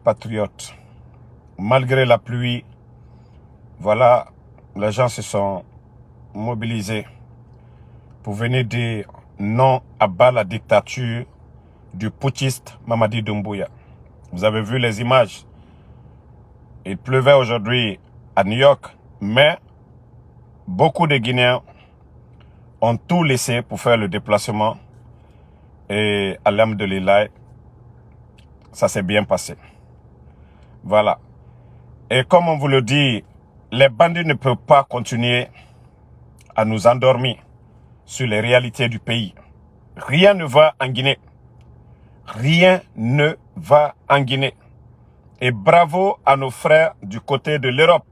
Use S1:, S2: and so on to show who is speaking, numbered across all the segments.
S1: Patriotes, malgré la pluie, voilà, les gens se sont mobilisés pour venir dire non à bas la dictature du putschiste Mamadi Doumbouya. Vous avez vu les images. Il pleuvait aujourd'hui à New York, mais beaucoup de Guinéens ont tout laissé pour faire le déplacement et alhamdoulilah, ça s'est bien passé. Voilà. Et comme on vous le dit, les bandits ne peuvent pas continuer à nous endormir sur les réalités du pays. Rien ne va en Guinée. Rien ne va en Guinée. Et bravo à nos frères du côté de l'Europe.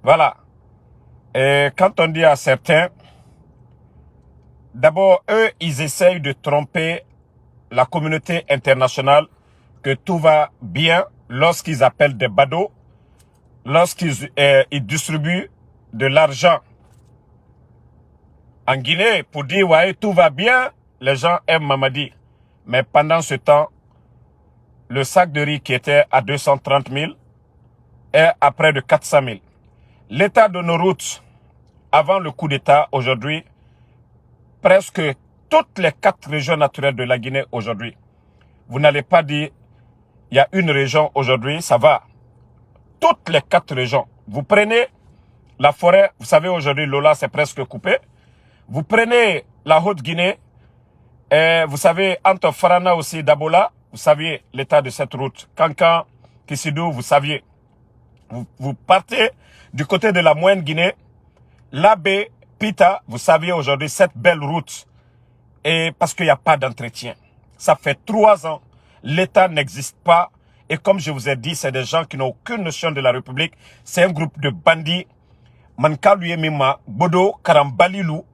S1: Voilà. Et quand on dit à certains, d'abord, eux, ils essayent de tromper la communauté internationale que tout va bien lorsqu'ils appellent des badauds, lorsqu'ils ils distribuent de l'argent en Guinée pour dire, ouais, tout va bien, les gens aiment Mamadi. Mais pendant ce temps, le sac de riz qui était à 230 000 est à près de 400 000. L'état de nos routes, avant le coup d'État, aujourd'hui, presque toutes les 4 régions naturelles de la Guinée aujourd'hui, vous n'allez pas dire, il y a une région aujourd'hui, ça va. Toutes les 4 régions. Vous prenez la forêt, vous savez aujourd'hui, Lola, c'est presque coupé. Vous prenez la Haute-Guinée, et vous savez, entre Farana aussi, Dabola, vous saviez l'état de cette route. Kankan, Kissidou, vous saviez. Vous partez du côté de la Moyenne-Guinée, Labé, Pita, vous saviez aujourd'hui cette belle route. Et parce qu'il n'y a pas d'entretien. Ça fait 3 ans, l'État n'existe pas. Et comme je vous ai dit, c'est des gens qui n'ont aucune notion de la République. C'est un groupe de bandits. Mankaluye Mima, Bodo, Karambalilou,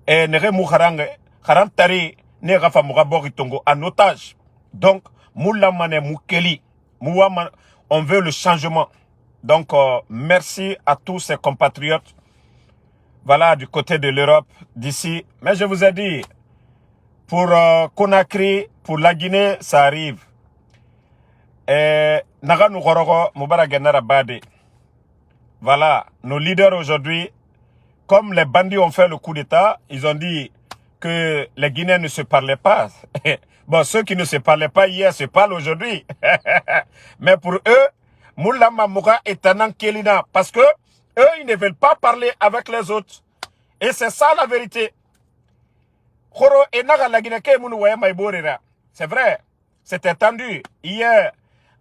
S1: et Neremou Harange, Harantari, Nerafa Muraboritongo, en otage. Donc, Moulamane Moukeli, on veut le changement. Donc, merci à tous ces compatriotes. Voilà, du côté de l'Europe, d'ici. Mais je vous ai dit, pour Conakry, pour la Guinée, ça arrive. Et Naganu Gororo, Moubaragana Bade. Voilà, nos leaders aujourd'hui, comme les bandits ont fait le coup d'État, ils ont dit que les Guinéens ne se parlaient pas. Bon, ceux qui ne se parlaient pas hier se parlent aujourd'hui. Mais pour eux, Moula Mamoura est un Kelina. Parce que eux, ils ne veulent pas parler avec les autres. Et c'est ça la vérité. C'est vrai, c'était tendu hier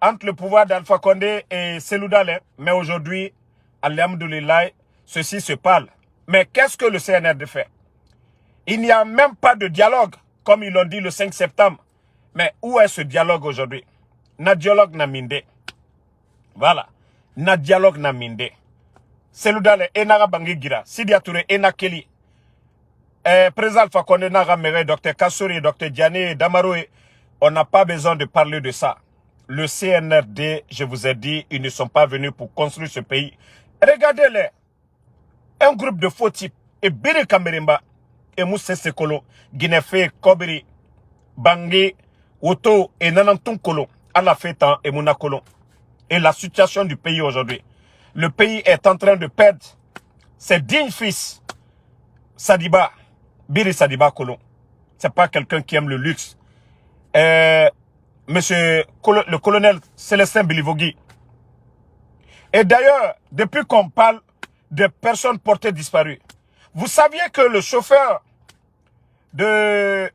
S1: entre le pouvoir d'Alpha Condé et Selou Dalein. Mais aujourd'hui, alhamdoulilah, ceci se parle. Mais qu'est-ce que le CNRD fait? Il n'y a même pas de dialogue, comme ils l'ont dit le 5 septembre. Mais où est ce dialogue aujourd'hui? Na dialogue na minde. Voilà. Na dialogue na minde. Selou Dalein, Enara Bangigira, Sidia Touré, Enakeli. Président Alpha Condé, Nara Mere, Dr Kassouri, Dr Diané, Damaroé, on n'a pas besoin de parler de ça. Le CNRD, je vous ai dit, ils ne sont pas venus pour construire ce pays. Regardez-les. Un groupe de faux types. Et Biri Kameremba, et Moussé Sekolo, Guinéfé, Kobiri, Bangé, Oto et Nanantung Kolo, à la Fétan et Mouna Kolo. Et la situation du pays aujourd'hui. Le pays est en train de perdre ses dignes fils. Sadiba, Biri Sadiba Kolo. C'est pas quelqu'un qui aime le luxe. Monsieur le colonel Célestin Bilivogui. Et d'ailleurs, depuis qu'on parle de personnes portées disparues, vous saviez que le chauffeur de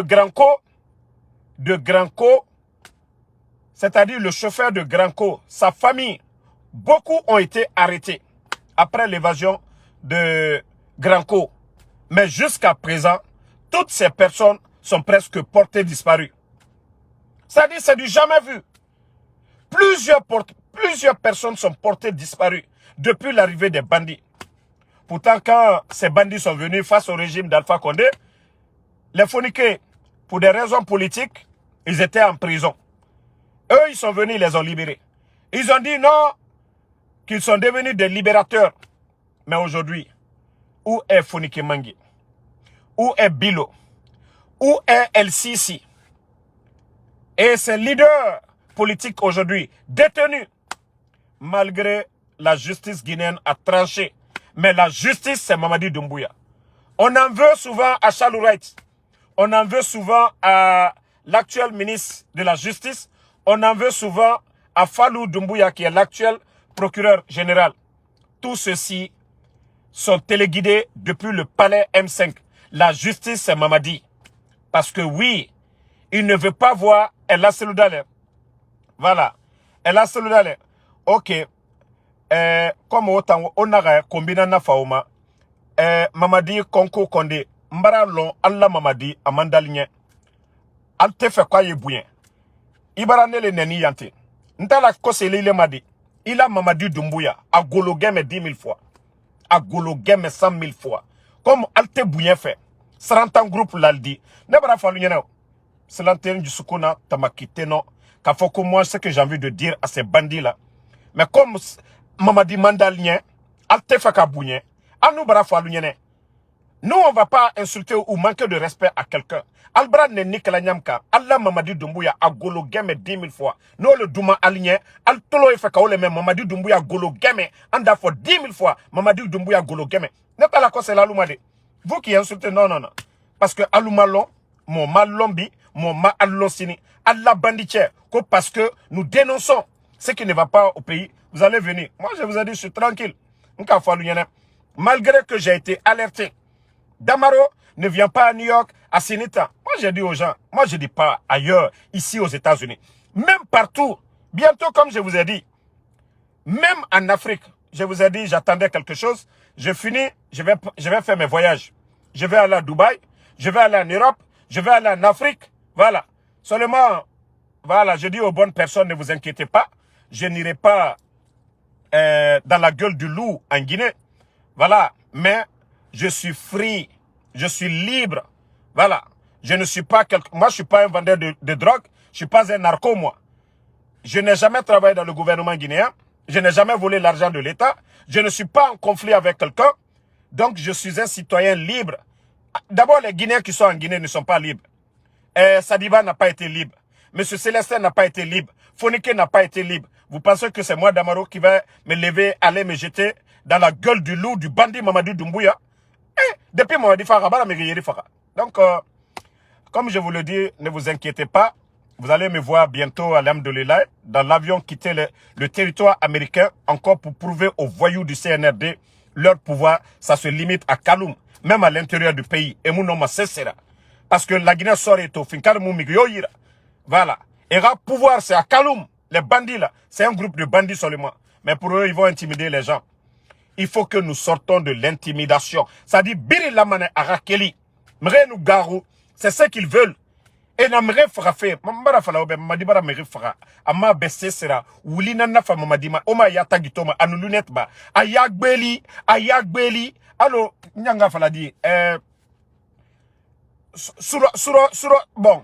S1: Granco, c'est-à-dire le chauffeur de Granco, sa famille, beaucoup ont été arrêtés après l'évasion de Granco. Mais jusqu'à présent, toutes ces personnes sont presque portées disparues. C'est-à-dire, c'est du jamais vu. Plusieurs personnes sont portées disparues depuis l'arrivée des bandits. Pourtant, quand ces bandits sont venus face au régime d'Alpha Condé, les Foniqués, pour des raisons politiques, ils étaient en prison. Eux, ils sont venus, ils les ont libérés. Ils ont dit non, qu'ils sont devenus des libérateurs. Mais aujourd'hui, où est Foniké Mangi? Où est Bilo? Où est El Sisi? Et ces leaders politiques aujourd'hui détenus. Malgré la justice guinéenne a tranché. Mais la justice, c'est Mamadi Doumbouya. On en veut souvent à Chalourait. On en veut souvent à l'actuel ministre de la Justice. On en veut souvent à Fallou Doumbouya, qui est l'actuel procureur général. Tous ceux-ci sont téléguidés depuis le palais M5. La justice, c'est Mamadi. Parce que oui, il ne veut pas voir Ella Seloudalé. Voilà. Ella Seloudalé. Ok. Comme autant, on a combiné na fauma. Mamadi Konko Kondé. Mbara lon Allah Mamadi Amandaligne. Alte fait quoi ye bouyen. Ibara nele neni yante. Ntala kose lile madi. Il a Mamadi Doumbouya. A gologeme 10 000 fois. A gologeme 100 000 fois. Comme Alte bouyen fait. 30 ans groupe l'aldi. Nebara fallu y'en. C'est l'antenne du Sukuna Tamakite non. Qu'a faut que moi, ce que j'ai envie de dire à ces bandits-là. Mais comme Mamadi Mandalien, Alte fait qu'à bouyen. A nous bara fallu y'en. Nous, on ne va pas insulter ou manquer de respect à quelqu'un. Albra ne Nicolas Nyamka, Allah Mamadi Doumbouya a golo game 10 000 fois. Nous, le Douma aligné, Al Tolo Efeka le même Mamadi Doumbouya golo game, anda for 10 000 fois. Mamadi Doumbouya golo game. N'est pas la cause, c'est l'Aloumade. Vous qui insultez, non, non, non. Parce que Aloumalon, mon Malombi, mon Maalosini, Allah banditière, parce que nous dénonçons ce qui ne va pas au pays, vous allez venir. Moi, je vous ai dit, je suis tranquille. Malgré que j'ai été alerté. Damaro ne vient pas à New York, à Sinita. Moi, j'ai dit aux gens, moi, je ne dis pas ailleurs, ici aux États-Unis. Même partout, bientôt, comme je vous ai dit, même en Afrique, je vous ai dit, j'attendais quelque chose. Je finis, je vais faire mes voyages. Je vais aller à Dubaï, je vais aller en Europe, je vais aller en Afrique. Voilà. Seulement, voilà, je dis aux bonnes personnes, ne vous inquiétez pas. Je n'irai pas dans la gueule du loup en Guinée. Voilà. Mais je suis free. Je suis libre. Voilà. Je ne suis pas moi, je suis pas un vendeur de drogue. Je suis pas un narco, moi. Je n'ai jamais travaillé dans le gouvernement guinéen. Je n'ai jamais volé l'argent de l'État. Je ne suis pas en conflit avec quelqu'un. Donc, je suis un citoyen libre. D'abord, les Guinéens qui sont en Guinée ne sont pas libres. Sadiba n'a pas été libre. Monsieur Célestin n'a pas été libre. Fonike n'a pas été libre. Vous pensez que c'est moi, Damaro, qui va me lever, aller me jeter dans la gueule du loup, du bandit Mamadi Doumbouya? Depuis Mamadi Farah, donc, comme je vous le dis, ne vous inquiétez pas. Vous allez me voir bientôt à l'Amdolillah, dans l'avion quitter le territoire américain, encore pour prouver aux voyous du CNRD leur pouvoir. Ça se limite à Kaloum, même à l'intérieur du pays. Et mon nom cessera. Parce que la Guinée sort et au voilà. Et le pouvoir, c'est à Kaloum. Les bandits là, c'est un groupe de bandits seulement. Mais pour eux, ils vont intimider les gens. Il faut que nous sortons de l'intimidation. Ça dit, Biri Lamane Arakeli, Mrenu Garou, c'est ce qu'ils veulent. Et n'amre frappé, Mambara Falaobe, Madibara Meri Fra, Ama Bessera, Wulina Nafa Mamadima, Oma Yata Gitoma, Anu Lunette Ba, Ayagbeli, allo, Nyanga Faladi, bon,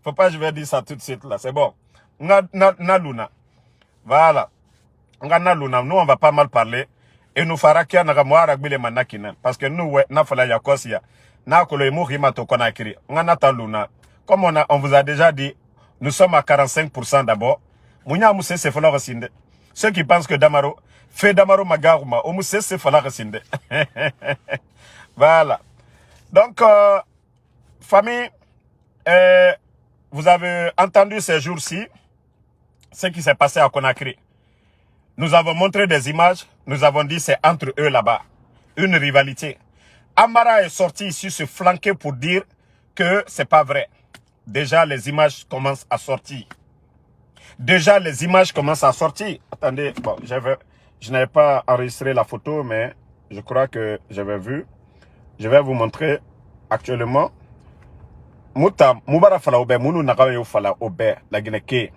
S1: faut pas, je vais dire ça tout de suite là, c'est bon. Na Luna, voilà. Nous, on va pas mal parler. Et nous fera qu'il y a un manakina. Parce que nous, na fala yakosia. Na kolo emu himato konakiri. Ngana luna. Comme on vous a déjà dit, nous sommes à 45% d'abord. Mounya mousse se fala resinde. Ceux qui pensent que Damaro, fait Damaro magaruma, o mousse se fala resinde. Voilà. Donc, famille, vous avez entendu ces jours-ci, ce qui s'est passé à Conakry. Nous avons montré des images, nous avons dit c'est entre eux là-bas. Une rivalité. Amara est sorti ici se flanquer pour dire que c'est pas vrai. Déjà les images commencent à sortir. Attendez, bon, je n'avais pas enregistré la photo, mais je crois que j'avais vu. Je vais vous montrer actuellement. Moubara fala obe, mounou nagayo fala obe, la Guinée.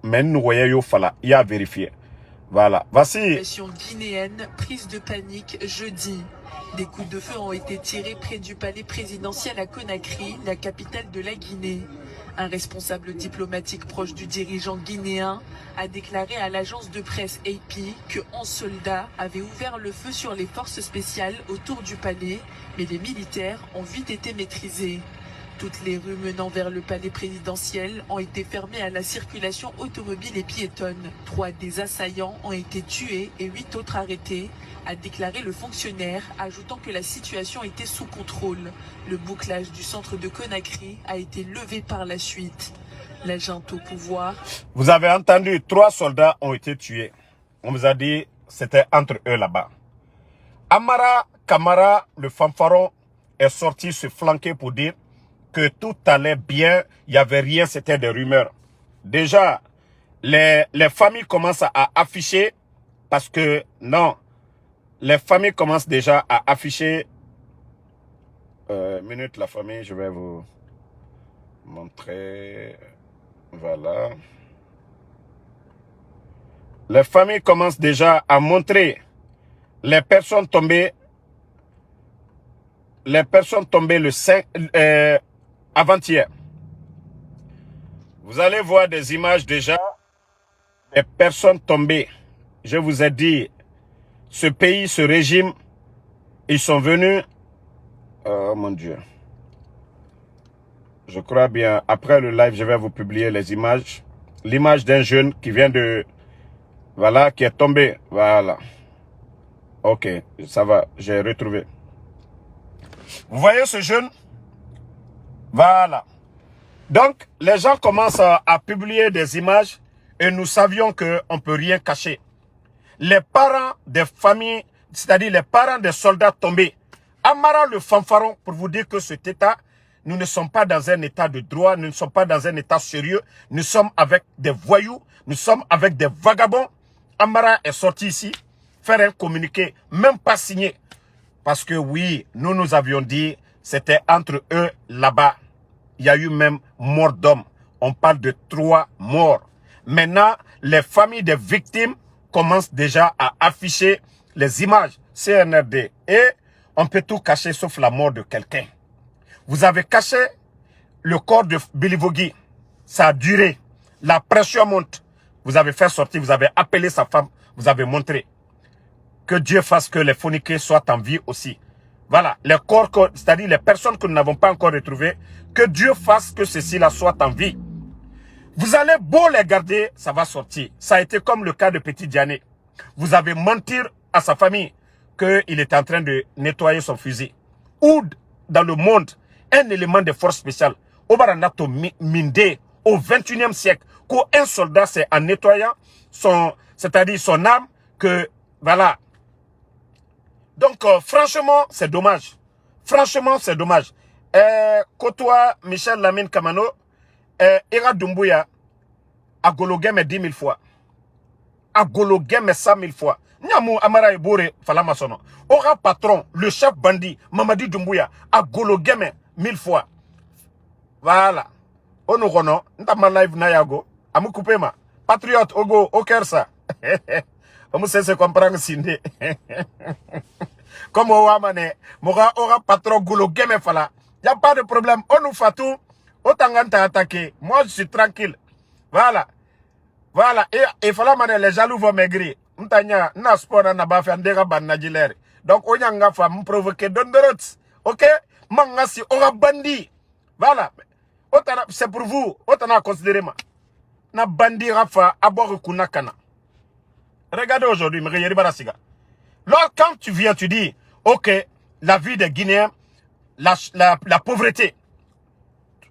S1: Mais nous voyons fala, il y a vérifié. Voilà, voici.
S2: Situation guinéenne, prise de panique jeudi. Des coups de feu ont été tirés près du palais présidentiel à Conakry, la capitale de la Guinée. Un responsable diplomatique proche du dirigeant guinéen a déclaré à l'agence de presse AP que 11 soldats avaient ouvert le feu sur les forces spéciales autour du palais, mais les militaires ont vite été maîtrisés. Toutes les rues menant vers le palais présidentiel ont été fermées à la circulation automobile et piétonne. 3 des assaillants ont été tués et 8 autres arrêtés, a déclaré le fonctionnaire, ajoutant que la situation était sous contrôle. Le bouclage du centre de Conakry a été levé par la suite. La junte au pouvoir.
S1: Vous avez entendu, 3 soldats ont été tués. On vous a dit, c'était entre eux là-bas. Amara Kamara, le fanfaron, est sorti se flanquer pour dire que tout allait bien, il n'y avait rien, c'était des rumeurs. Déjà, les familles commencent à afficher, parce que, non, les familles commencent déjà à afficher. Minute, la famille, je vais vous montrer. Voilà. Les familles commencent déjà à montrer les personnes tombées le 5 avant-hier. Vous allez voir des images déjà des personnes tombées. Je vous ai dit, ce pays, ce régime, ils sont venus. Oh mon Dieu. Je crois bien, après le live, je vais vous publier les images. L'image d'un jeune qui vient de... Voilà, qui est tombé. Voilà. Ok, ça va, j'ai retrouvé. Vous voyez ce jeune? Voilà. Donc, les gens commencent à publier des images et nous savions qu'on ne peut rien cacher. Les parents des familles, c'est-à-dire les parents des soldats tombés, Amara le fanfaron, pour vous dire que cet état, nous ne sommes pas dans un état de droit, nous ne sommes pas dans un état sérieux, nous sommes avec des voyous, nous sommes avec des vagabonds. Amara est sorti ici, faire un communiqué, même pas signé. Parce que oui, nous avions dit, c'était entre eux là-bas. Il y a eu même mort d'hommes. On parle de 3 morts. Maintenant, les familles des victimes commencent déjà à afficher les images CNRD. Et on peut tout cacher sauf la mort de quelqu'un. Vous avez caché le corps de Bilivogui. Ça a duré. La pression monte. Vous avez fait sortir, vous avez appelé sa femme, vous avez montré. Que Dieu fasse que les phoniqués soient en vie aussi. Voilà, les corps, c'est-à-dire les personnes que nous n'avons pas encore retrouvées, que Dieu fasse que ceci-là soit en vie. Vous allez beau les garder, ça va sortir. Ça a été comme le cas de Petit Diané. Vous avez menti à sa famille qu'il était en train de nettoyer son fusil. Ou dans le monde, un élément de force spéciale, au Baranato Minde, au 21e siècle, qu'un soldat, c'est en nettoyant c'est-à-dire son arme, que, voilà. Donc, franchement, c'est dommage. Franchement, c'est dommage. Côtoie Michel Lamine Kamano, Ira Doumbouya, a gologué 10 000 fois. A gologué 100 000 fois. Nyamou Amara Ebore Falamasono. Aura patron, le chef bandit, Mamadi Doumbouya, a gologué 1000 fois. Voilà. Onogono, ntama live na yago, amu coupé ma. Patriote, Ogo, Okersa. Omu se comprendre sinde. Comme Ouamane, Mora aura patron gologué me fala. Y a pas de problème. On nous fait tout. Autant t'a attaqué. Moi, je suis tranquille. Voilà. Voilà. Et fala mane, les jaloux vont maigrir. M'tanya, na sport na ba fait ndega ban na jilere. Donc, on y a fa m'provoquer dondorot. Ok? Mangasi, aura bandi. Voilà. C'est pour vous. Autant à considérer ma. Na bandi rafa, abor kunakana. Regardez aujourd'hui, me barasiga. Là, quand tu viens, tu dis, ok, la vie des Guinéens, la pauvreté.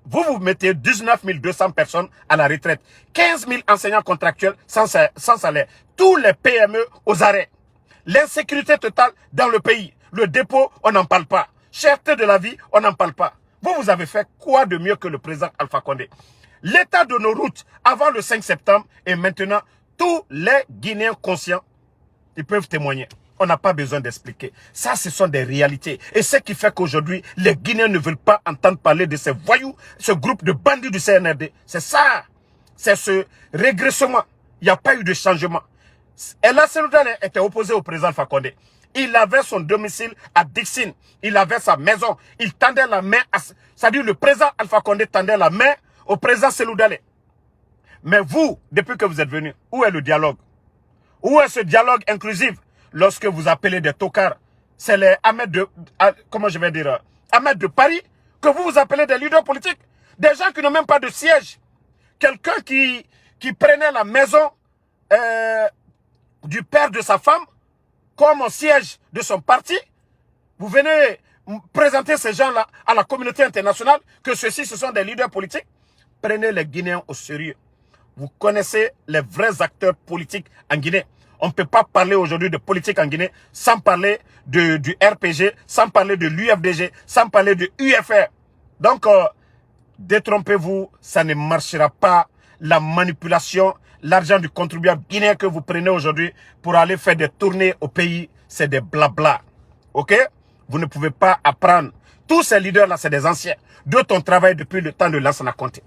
S1: Vous mettez 19 200 personnes à la retraite. 15 000 enseignants contractuels sans salaire. Tous les PME aux arrêts. L'insécurité totale dans le pays. Le dépôt, on n'en parle pas. Cherté de la vie, on n'en parle pas. Vous avez fait quoi de mieux que le président Alpha Condé? L'état de nos routes avant le 5 septembre et maintenant, tous les Guinéens conscients, ils peuvent témoigner. On n'a pas besoin d'expliquer. Ça, ce sont des réalités. Et ce qui fait qu'aujourd'hui, les Guinéens ne veulent pas entendre parler de ces voyous, ce groupe de bandits du CNRD. C'est ça. C'est ce régressement. Il n'y a pas eu de changement. Et là, Seloudane était opposé au président Fakonde. Il avait son domicile à Dixine. Il avait sa maison. Il tendait la main à... C'est-à-dire le président Alpha Condé tendait la main au président Seloudane. Mais vous, depuis que vous êtes venu, où est le dialogue? Où est ce dialogue inclusif? Lorsque vous appelez des tocards, c'est les Ahmed de... Comment je vais dire? Ahmed de Paris que vous vous appelez des leaders politiques. Des gens qui n'ont même pas de siège. Quelqu'un qui prenait la maison du père de sa femme comme siège de son parti. Vous venez présenter ces gens-là à la communauté internationale que ceux-ci, ce sont des leaders politiques. Prenez les Guinéens au sérieux. Vous connaissez les vrais acteurs politiques en Guinée. On ne peut pas parler aujourd'hui de politique en Guinée sans parler du RPG, sans parler de l'UFDG, sans parler de UFR. Donc, détrompez-vous, ça ne marchera pas. La manipulation, l'argent du contribuable guinéen que vous prenez aujourd'hui pour aller faire des tournées au pays, c'est des blabla. Ok? Vous ne pouvez pas apprendre. Tous ces leaders-là, c'est des anciens. D'autres ont travaillé depuis le temps de Lansana Conté.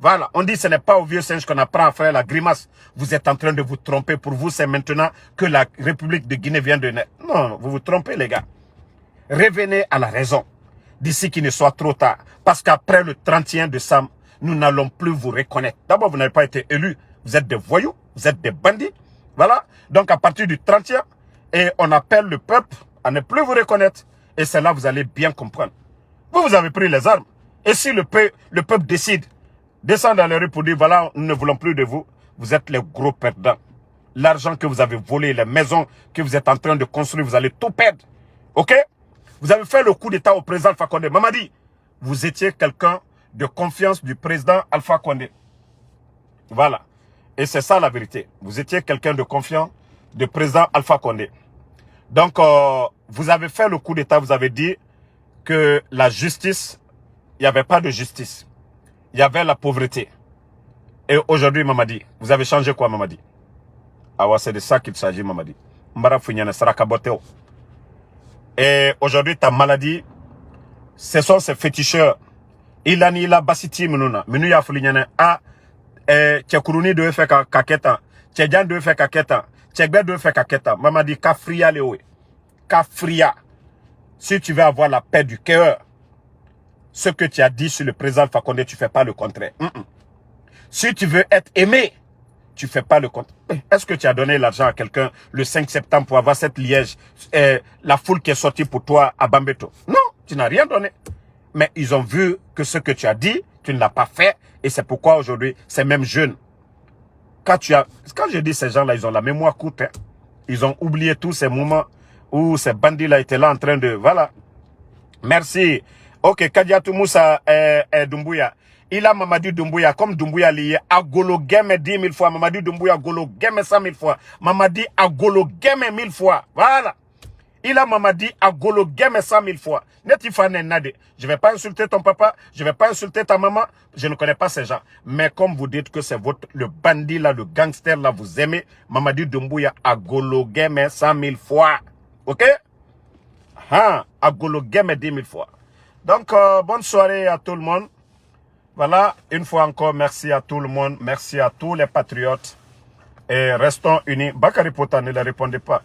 S1: Voilà, on dit que ce n'est pas au vieux singe qu'on apprend à faire la grimace. Vous êtes en train de vous tromper. Pour vous, c'est maintenant que la République de Guinée vient de naître. Non, vous vous trompez, les gars. Revenez à la raison. D'ici qu'il ne soit trop tard. Parce qu'après le 31 décembre, nous n'allons plus vous reconnaître. D'abord, vous n'avez pas été élus. Vous êtes des voyous. Vous êtes des bandits. Voilà. Donc, à partir du 31, et on appelle le peuple à ne plus vous reconnaître. Et c'est là que vous allez bien comprendre. Vous avez pris les armes. Et si le peuple décide, descend dans les rues pour dire, voilà, nous ne voulons plus de vous, vous êtes les gros perdants. L'argent que vous avez volé, les maisons que vous êtes en train de construire, vous allez tout perdre. Ok? Vous avez fait le coup d'état au président Alpha Condé. Mamadi, vous étiez quelqu'un de confiance du président Alpha Condé. Voilà. Et c'est ça la vérité. Vous étiez quelqu'un de confiance du président Alpha Condé. Donc, vous avez fait le coup d'état, vous avez dit que la justice, il n'y avait pas de justice. Il y avait la pauvreté. Et aujourd'hui, Mamadi, vous avez changé quoi, Mamadi? Ah ouais, c'est de ça qu'il s'agit, Mamadi. Mbara Founyane, Sarakaboteo. Et aujourd'hui, ta maladie, ce sont ces féticheurs. Ilani la basiti menuna. Menu ya Founyane, ah, Tchekuruni de faire kaketa. Tchedjan de faire kaketa. Tchegbe de faire kaketa. Mamadi, Kafria lewe. Kafria. Si tu veux avoir la paix du cœur, ce que tu as dit sur le président Alpha Condé, tu ne fais pas le contraire. Si tu veux être aimé, tu ne fais pas le contraire. Est-ce que tu as donné l'argent à quelqu'un le 5 septembre pour avoir cette liège, la foule qui est sortie pour toi à Bambeto? Non, tu n'as rien donné. Mais ils ont vu que ce que tu as dit, tu ne l'as pas fait. Et c'est pourquoi aujourd'hui, ces mêmes jeunes, quand je dis ces gens-là, ils ont la mémoire courte. Hein. Ils ont oublié tous ces moments où ces bandits-là étaient là en train de... Voilà. Merci. Ok, Kadiatou Moussa Doumbouya. Il a Mamadou Doumbouya, comme Doumbouya lié, à Golo Game 10 000 fois. Mamadou Doumbouya, Golo Game 100 000 fois. Mamadi à Golo Game 1000 fois. Voilà. Il a Mamadi à Golo Game 100 000 fois. Netifane Nade. Je ne vais pas insulter ton papa. Je ne vais pas insulter ta maman. Je ne connais pas ces gens. Mais comme vous dites que c'est le bandit là, le gangster là, vous aimez, Mamadi Doumbouya à Golo Game 100 000 fois. Ok? À Golo Game 10 000 fois. Donc, bonne soirée à tout le monde. Voilà, une fois encore, merci à tout le monde. Merci à tous les patriotes. Et restons unis. Bakary Pota ne le répondez pas.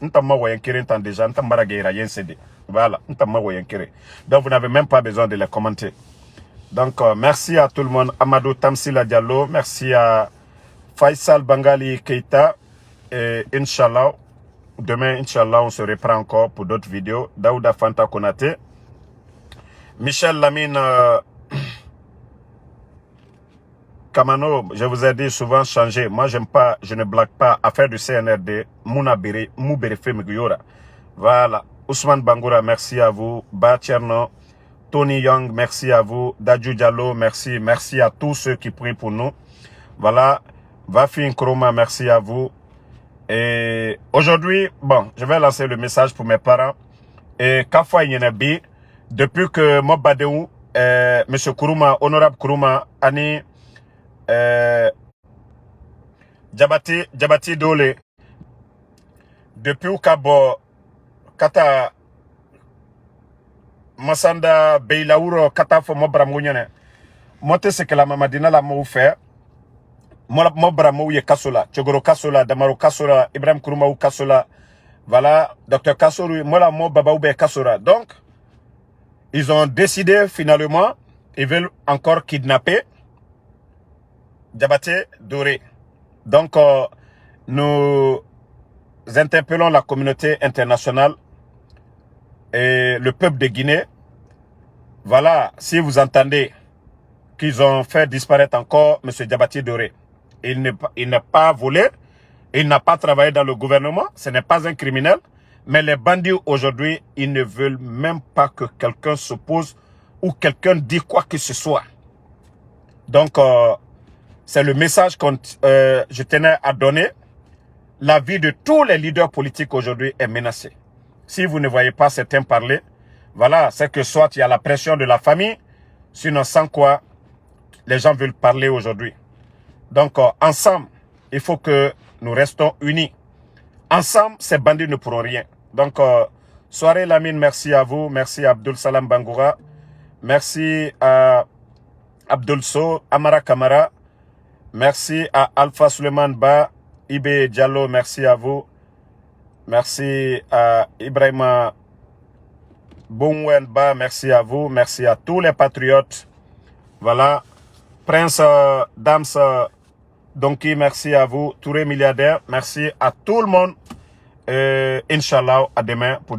S1: Voilà. Donc, vous n'avez même pas besoin de les commenter. Donc, merci à tout le monde. Amadou Tamsila Diallo. Merci à Faisal Bangali Keita. Et Inch'Allah, demain, Inch'Allah, on se reprend encore pour d'autres vidéos. Daouda Fanta Konate. Michel Lamine Kamano, je vous ai dit souvent changer. Moi, j'aime pas, je ne blague pas. Affaire du CNRD, Mounabere, Mouberefe Muguyora. Voilà. Ousmane Bangoura, merci à vous. Batierno, Tony Young, merci à vous. Dadju Diallo, merci. Merci à tous ceux qui prient pour nous. Voilà. Vafi Nkroma, merci à vous. Et aujourd'hui, bon, je vais lancer le message pour mes parents. Et Kafwa Yenebi, depuis que Mobadeu, M. Kourouma, honorable Kourouma, Ani, Djabati Dole, depuis Kabo, Kata, Masanda, Beilaouro, Kata Fo Mobramounyane, Mote ce que la Mamadina l'a mou fait, Mobramou ye Kasola, Tchogoro Kasola, Damaro Kasola, Ibrahim Kourouma ou Kasola, voilà, Dr Kasola, Mola Mo Babaoube Kasola. Donc, ils ont décidé finalement, ils veulent encore kidnapper Djabate Doré. Donc, nous interpellons la communauté internationale et le peuple de Guinée Voilà, si vous entendez qu'ils ont fait disparaître encore M. Diabaté Doré. Il n'a pas volé, il n'a pas travaillé dans le gouvernement, ce n'est pas un criminel. Mais les bandits aujourd'hui, ils ne veulent même pas que quelqu'un s'oppose ou quelqu'un dise quoi que ce soit. Donc, c'est le message que je tenais à donner. La vie de tous les leaders politiques aujourd'hui est menacée. Si vous ne voyez pas certains parler, voilà, c'est que soit il y a la pression de la famille, sinon sans quoi les gens veulent parler aujourd'hui. Donc, ensemble, il faut que nous restons unis. Ensemble, ces bandits ne pourront rien. Donc, soirée Lamine, merci à vous. Merci à Abdul Salam Bangoura. Merci à Abdul So, Amara Kamara. Merci à Alpha Suleiman Ba, Ibe Diallo, merci à vous. Merci à Ibrahima Boumwen Ba, merci à vous. Merci à tous les patriotes. Voilà. Prince Dams Donkey, merci à vous. Touré milliardaire, merci à tout le monde. Inch'Allah, à demain pour